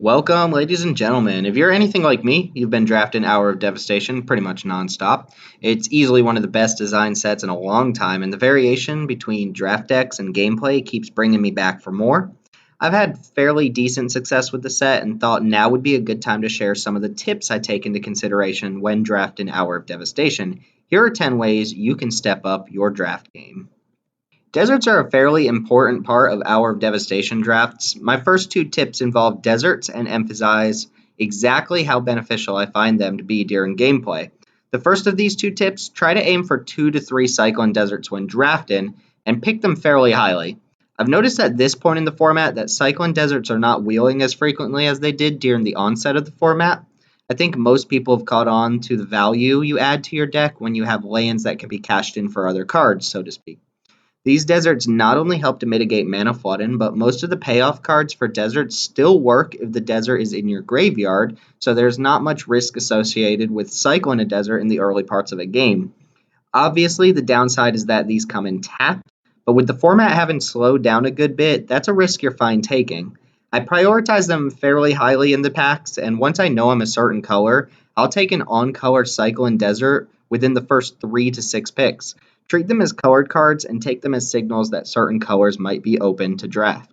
Welcome, ladies and gentlemen. If you're anything like me, you've been drafting Hour of Devastation pretty much nonstop. It's easily one of the best design sets in a long time, and the variation between draft decks and gameplay keeps bringing me back for more. I've had fairly decent success with the set and thought now would be a good time to share some of the tips I take into consideration when drafting Hour of Devastation. Here are 10 ways you can step up your draft game. Deserts are a fairly important part of Hour of Devastation drafts. My first two tips involve deserts and emphasize exactly how beneficial I find them to be during gameplay. The first of these two tips, try to aim for 2 to 3 cyclone deserts when drafting and pick them fairly highly. I've noticed at this point in the format that cyclone deserts are not wheeling as frequently as they did during the onset of the format. I think most people have caught on to the value you add to your deck when you have lands that can be cashed in for other cards, so to speak. These deserts not only help to mitigate mana flooding, but most of the payoff cards for deserts still work if the desert is in your graveyard, so there's not much risk associated with cycling a desert in the early parts of a game. Obviously, the downside is that these come in tapped, but with the format having slowed down a good bit, that's a risk you're fine taking. I prioritize them fairly highly in the packs, and once I know I'm a certain color, I'll take an on-color cycling desert within the first 3 to 6 picks. Treat them as colored cards and take them as signals that certain colors might be open to draft.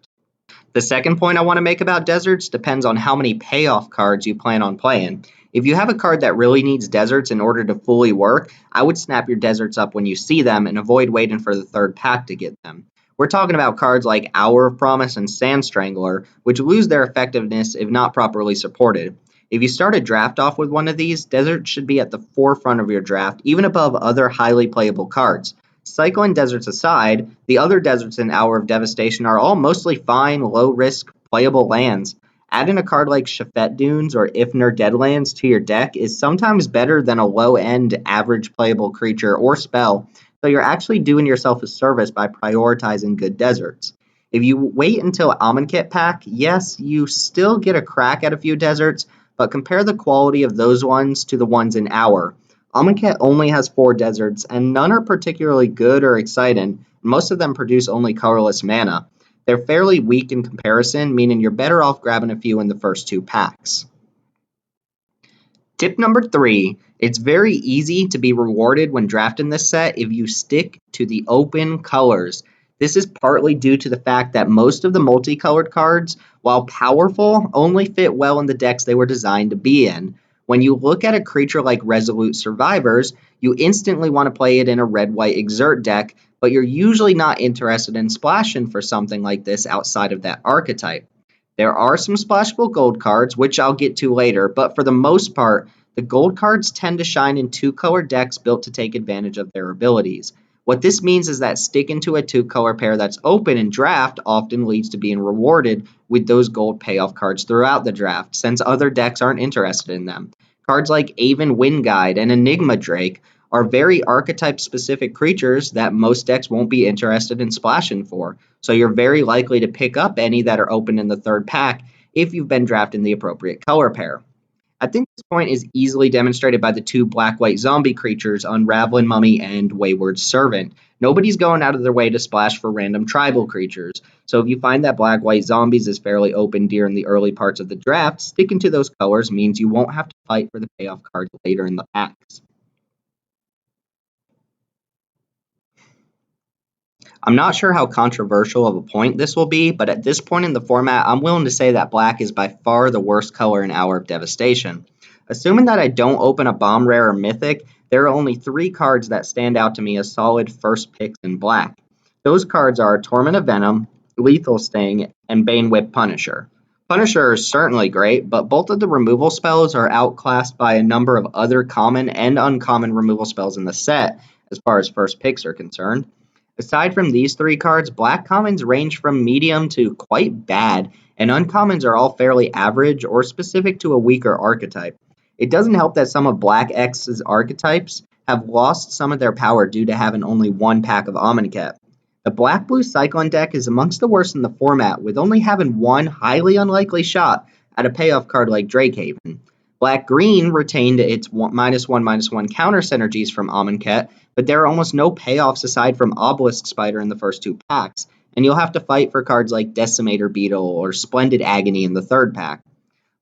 The second point I want to make about deserts depends on how many payoff cards you plan on playing. If you have a card that really needs deserts in order to fully work, I would snap your deserts up when you see them and avoid waiting for the third pack to get them. We're talking about cards like Hour of Promise and Sand Strangler, which lose their effectiveness if not properly supported. If you start a draft off with one of these, deserts should be at the forefront of your draft, even above other highly playable cards. Cycling deserts aside, the other deserts in Hour of Devastation are all mostly fine, low-risk, playable lands. Adding a card like Shafet Dunes or Ifnir Deadlands to your deck is sometimes better than a low-end, average playable creature or spell, so you're actually doing yourself a service by prioritizing good deserts. If you wait until Amonkhet pack, yes, you still get a crack at a few deserts, but compare the quality of those ones to the ones in Hour. Amonkhet only has 4 deserts, and none are particularly good or exciting. Most of them produce only colorless mana. They're fairly weak in comparison, meaning you're better off grabbing a few in the first 2 packs. Tip number 3, it's very easy to be rewarded when drafting this set if you stick to the open colors. This is partly due to the fact that most of the multicolored cards, while powerful, only fit well in the decks they were designed to be in. When you look at a creature like Resolute Survivors, you instantly want to play it in a red-white Exert deck, but you're usually not interested in splashing for something like this outside of that archetype. There are some splashable gold cards, which I'll get to later, but for the most part, the gold cards tend to shine in 2-color decks built to take advantage of their abilities. What this means is that sticking to a 2-color pair that's open in draft often leads to being rewarded with those gold payoff cards throughout the draft, since other decks aren't interested in them. Cards like Aven Windguide and Enigma Drake are very archetype-specific creatures that most decks won't be interested in splashing for, so you're very likely to pick up any that are open in the third pack if you've been drafting the appropriate color pair. I think this point is easily demonstrated by the 2 black-white zombie creatures, Unraveling Mummy and Wayward Servant. Nobody's going out of their way to splash for random tribal creatures, so if you find that black-white zombies is fairly open during the early parts of the draft, sticking to those colors means you won't have to fight for the payoff cards later in the packs. I'm not sure how controversial of a point this will be, but at this point in the format, I'm willing to say that black is by far the worst color in Hour of Devastation. Assuming that I don't open a bomb rare or mythic, there are only 3 cards that stand out to me as solid first picks in black. Those cards are Torment of Venom, Lethal Sting, and Bane Whip Punisher. Punisher is certainly great, but both of the removal spells are outclassed by a number of other common and uncommon removal spells in the set, as far as first picks are concerned. Aside from these 3 cards, black commons range from medium to quite bad, and uncommons are all fairly average or specific to a weaker archetype. It doesn't help that some of Black X's archetypes have lost some of their power due to having only 1 pack of Amonkhet. The black-blue Cyclone deck is amongst the worst in the format, with only having 1 highly unlikely shot at a payoff card like Drakehaven. Black-green retained its -1/-1 counter synergies from Amonkhet, but there are almost no payoffs aside from Obelisk Spider in the first 2 packs, and you'll have to fight for cards like Decimator Beetle or Splendid Agony in the third pack.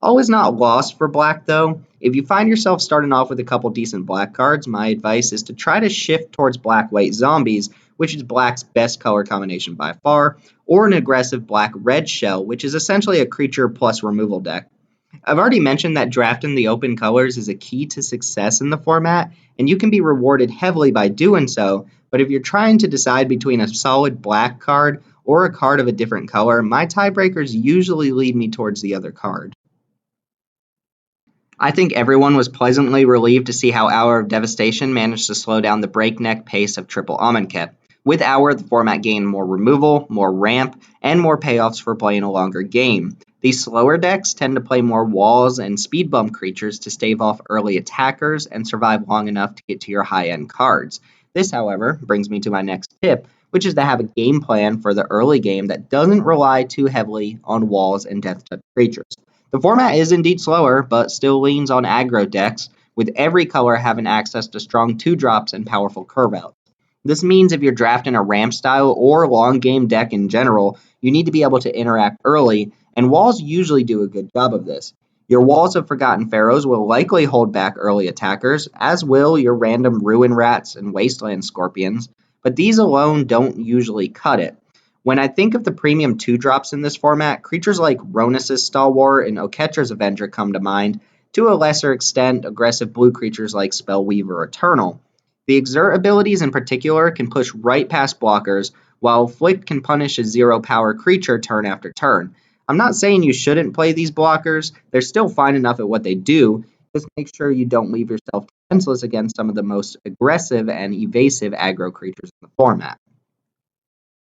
All is not lost for black though. If you find yourself starting off with a couple decent black cards, my advice is to try to shift towards black white zombies, which is black's best color combination by far, or an aggressive black red shell, which is essentially a creature plus removal deck. I've already mentioned that drafting the open colors is a key to success in the format, and you can be rewarded heavily by doing so. But if you're trying to decide between a solid black card or a card of a different color, my tiebreakers usually lead me towards the other card. I think everyone was pleasantly relieved to see how Hour of Devastation managed to slow down the breakneck pace of Triple Amonkhet. With Hour, the format gained more removal, more ramp, and more payoffs for playing a longer game. These slower decks tend to play more walls and speed bump creatures to stave off early attackers and survive long enough to get to your high end cards. This, however, brings me to my next tip, which is to have a game plan for the early game that doesn't rely too heavily on walls and death touch creatures. The format is indeed slower, but still leans on aggro decks, with every color having access to strong 2 drops and powerful curve outs. This means if you're drafting a ramp style or long game deck in general, you need to be able to interact early, and walls usually do a good job of this. Your walls of Forgotten Pharaohs will likely hold back early attackers, as will your random Ruin Rats and Wasteland Scorpions, but these alone don't usually cut it. When I think of the premium 2 drops in this format, creatures like Ronus' Stalwart and Oketra's Avenger come to mind, to a lesser extent, aggressive blue creatures like Spellweaver Eternal. The Exert abilities in particular can push right past blockers, while Afflict can punish a 0 power creature turn after turn. I'm not saying you shouldn't play these blockers, they're still fine enough at what they do, just make sure you don't leave yourself defenseless against some of the most aggressive and evasive aggro creatures in the format.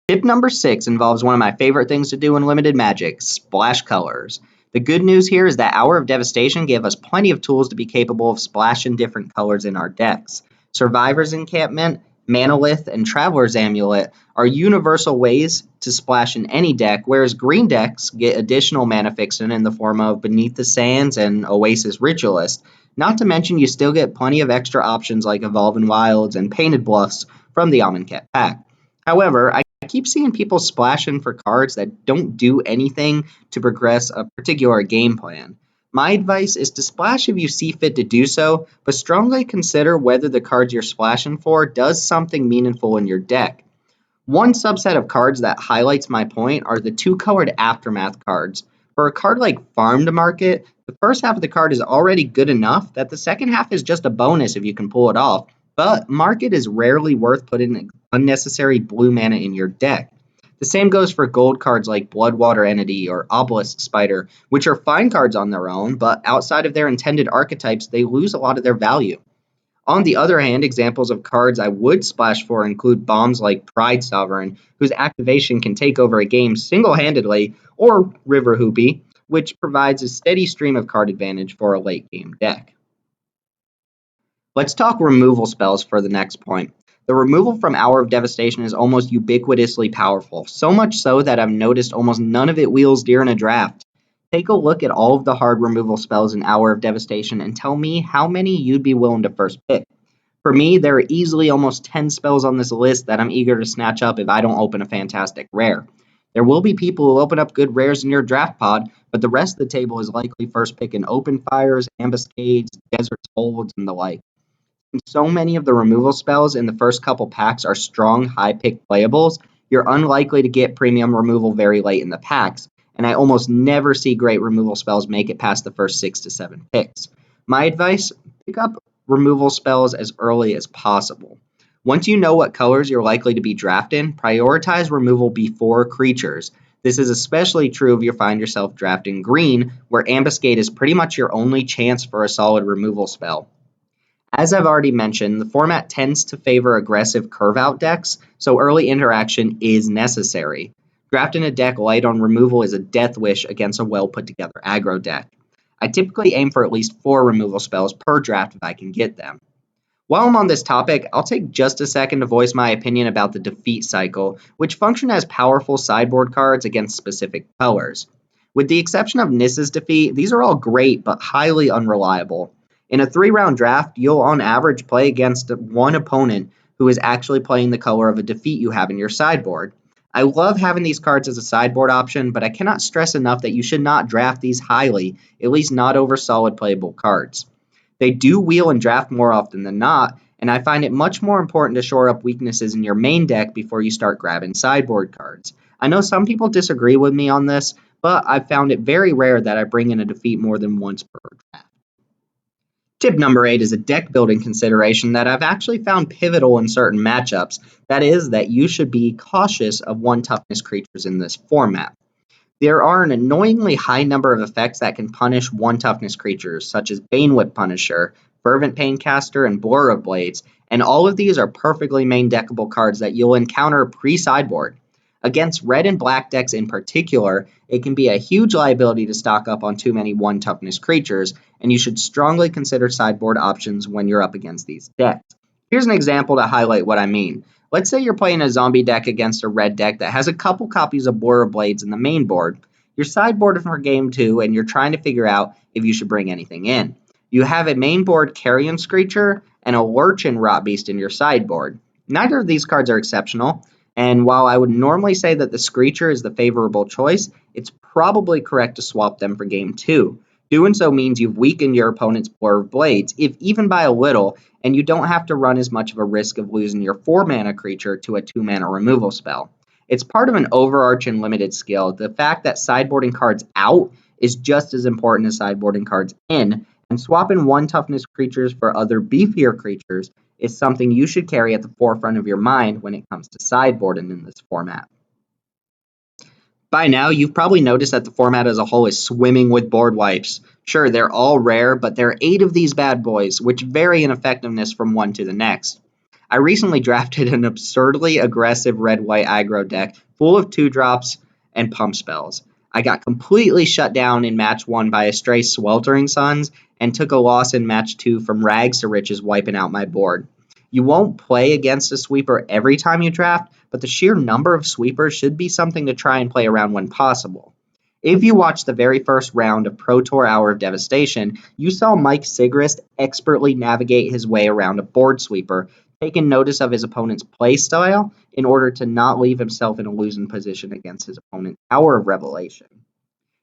Tip number 6 involves one of my favorite things to do in limited magic, splash colors. The good news here is that Hour of Devastation gave us plenty of tools to be capable of splashing different colors in our decks. Survivor's Encampment, Manolith, and Traveler's Amulet are universal ways to splash in any deck, whereas green decks get additional mana fixing in the form of Beneath the Sands and Oasis Ritualist. Not to mention you still get plenty of extra options like Evolving Wilds and Painted Bluffs from the Amonkhet pack. However, I keep seeing people splashing for cards that don't do anything to progress a particular game plan. My advice is to splash if you see fit to do so, but strongly consider whether the cards you're splashing for does something meaningful in your deck. One subset of cards that highlights my point are the 2 colored Aftermath cards. For a card like Farm to Market, the first half of the card is already good enough that the second half is just a bonus if you can pull it off, but Market is rarely worth putting unnecessary blue mana in your deck. The same goes for gold cards like Bloodwater Entity or Obelisk Spider, which are fine cards on their own, but outside of their intended archetypes, they lose a lot of their value. On the other hand, examples of cards I would splash for include bombs like Pride Sovereign, whose activation can take over a game single-handedly, or River Hoopy, which provides a steady stream of card advantage for a late-game deck. Let's talk removal spells for the next point. The removal from Hour of Devastation is almost ubiquitously powerful, so much so that I've noticed almost none of it wheels during a draft. Take a look at all of the hard removal spells in Hour of Devastation and tell me how many you'd be willing to first pick. For me, there are easily almost 10 spells on this list that I'm eager to snatch up if I don't open a fantastic rare. There will be people who open up good rares in your draft pod, but the rest of the table is likely first picking Open Fires, Ambuscades, Desert Holds, and the like. Since so many of the removal spells in the first couple packs are strong, high-pick playables, you're unlikely to get premium removal very late in the packs, and I almost never see great removal spells make it past the first 6 to 7 picks. My advice, pick up removal spells as early as possible. Once you know what colors you're likely to be drafting, prioritize removal before creatures. This is especially true if you find yourself drafting green, where Ambuscade is pretty much your only chance for a solid removal spell. As I've already mentioned, the format tends to favor aggressive curve-out decks, so early interaction is necessary. Drafting a deck light on removal is a death wish against a well-put-together aggro deck. I typically aim for at least 4 removal spells per draft if I can get them. While I'm on this topic, I'll take just a second to voice my opinion about the defeat cycle, which function as powerful sideboard cards against specific colors. With the exception of Nissa's defeat, these are all great but highly unreliable. In a 3-round draft, you'll on average play against one opponent who is actually playing the color of a defeat you have in your sideboard. I love having these cards as a sideboard option, but I cannot stress enough that you should not draft these highly, at least not over solid playable cards. They do wheel and draft more often than not, and I find it much more important to shore up weaknesses in your main deck before you start grabbing sideboard cards. I know some people disagree with me on this, but I've found it very rare that I bring in a defeat more than once per draft. Tip number 8 is a deck building consideration that I've actually found pivotal in certain matchups. That is, that you should be cautious of 1 toughness creatures in this format. There are an annoyingly high number of effects that can punish 1 toughness creatures, such as Banewhip Punisher, Fervent Paincaster, and Blur of Blades, and all of these are perfectly main deckable cards that you'll encounter pre-sideboard. Against red and black decks in particular, it can be a huge liability to stock up on too many 1 toughness creatures, and you should strongly consider sideboard options when you're up against these decks. Here's an example to highlight what I mean. Let's say you're playing a zombie deck against a red deck that has a couple copies of Blur of Blades in the main board. You're sideboarded for game 2 and you're trying to figure out if you should bring anything in. You have a main board Carrion Screecher and a Lurchin Rot Beast in your sideboard. Neither of these cards are exceptional, and while I would normally say that the Screecher is the favorable choice, it's probably correct to swap them for game 2. Doing so means you've weakened your opponent's Blur of Blades, if even by a little, and you don't have to run as much of a risk of losing your 4-mana creature to a 2-mana removal spell. It's part of an overarching limited skill. The fact that sideboarding cards out is just as important as sideboarding cards in, and swapping 1 toughness creatures for other beefier creatures is something you should carry at the forefront of your mind when it comes to sideboarding in this format. By now, you've probably noticed that the format as a whole is swimming with board wipes. Sure, they're all rare, but there are 8 of these bad boys, which vary in effectiveness from one to the next. I recently drafted an absurdly aggressive red-white aggro deck full of 2-drops and pump spells. I got completely shut down in match 1 by a stray Sweltering Suns and took a loss in match 2 from Rags to Riches wiping out my board. You won't play against a sweeper every time you draft, but the sheer number of sweepers should be something to try and play around when possible. If you watched the very first round of Pro Tour Hour of Devastation, you saw Mike Sigrist expertly navigate his way around a board sweeper, taking notice of his opponent's play style in order to not leave himself in a losing position against his opponent's Hour of Revelation.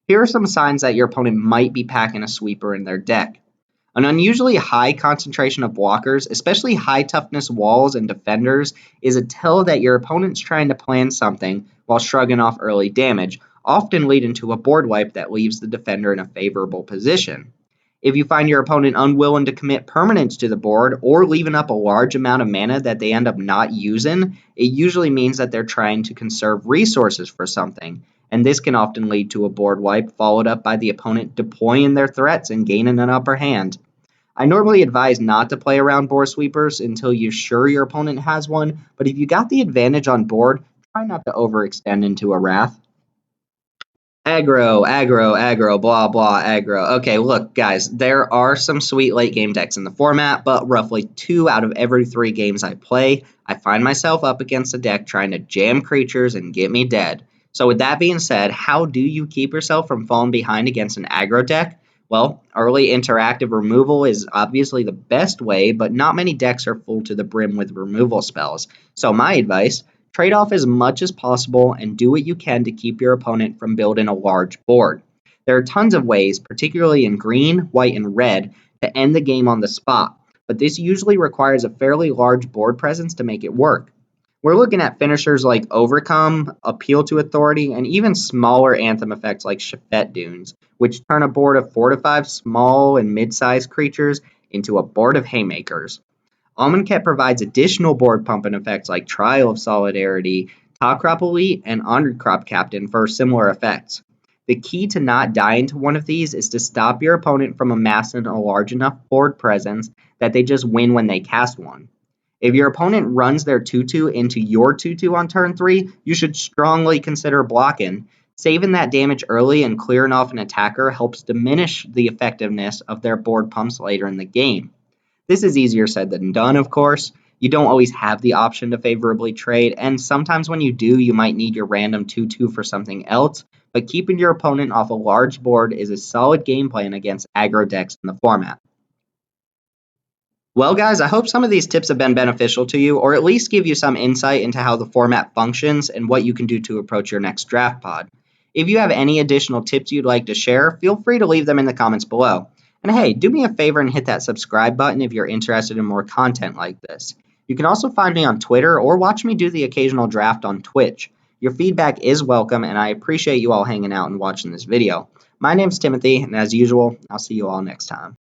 Here are some signs that your opponent might be packing a sweeper in their deck. An unusually high concentration of blockers, especially high toughness walls and defenders, is a tell that your opponent's trying to plan something while shrugging off early damage, often leading to a board wipe that leaves the defender in a favorable position. If you find your opponent unwilling to commit permanence to the board or leaving up a large amount of mana that they end up not using, it usually means that they're trying to conserve resources for something, and this can often lead to a board wipe followed up by the opponent deploying their threats and gaining an upper hand. I normally advise not to play around board sweepers until you're sure your opponent has one, but if you got the advantage on board, try not to overextend into a wrath. Aggro, aggro, aggro, blah, blah, aggro. Okay, look, guys, there are some sweet late game decks in the format, but roughly 2 out of every 3 games I play, I find myself up against a deck trying to jam creatures and get me dead. So with that being said, how do you keep yourself from falling behind against an aggro deck? Well, early interactive removal is obviously the best way, but not many decks are full to the brim with removal spells. So my advice, trade off as much as possible and do what you can to keep your opponent from building a large board. There are tons of ways, particularly in green, white, and red, to end the game on the spot, but this usually requires a fairly large board presence to make it work. We're looking at finishers like Overcome, Appeal to Authority, and even smaller anthem effects like Shafet Dunes, which turn a board of 4 to 5 small and mid-sized creatures into a board of haymakers. Amonkhet provides additional board pumping effects like Trial of Solidarity, Top Crop Elite, and Honored Crop Captain for similar effects. The key to not dying to one of these is to stop your opponent from amassing a large enough board presence that they just win when they cast one. If your opponent runs their 2/2 into your 2/2 on turn 3, you should strongly consider blocking. Saving that damage early and clearing off an attacker helps diminish the effectiveness of their board pumps later in the game. This is easier said than done, of course. You don't always have the option to favorably trade, and sometimes when you do, you might need your random 2/2 for something else, but keeping your opponent off a large board is a solid game plan against aggro decks in the format. Well, guys, I hope some of these tips have been beneficial to you, or at least give you some insight into how the format functions and what you can do to approach your next draft pod. If you have any additional tips you'd like to share, feel free to leave them in the comments below. And hey, do me a favor and hit that subscribe button if you're interested in more content like this. You can also find me on Twitter or watch me do the occasional draft on Twitch. Your feedback is welcome, and I appreciate you all hanging out and watching this video. My name's Timothy, and as usual, I'll see you all next time.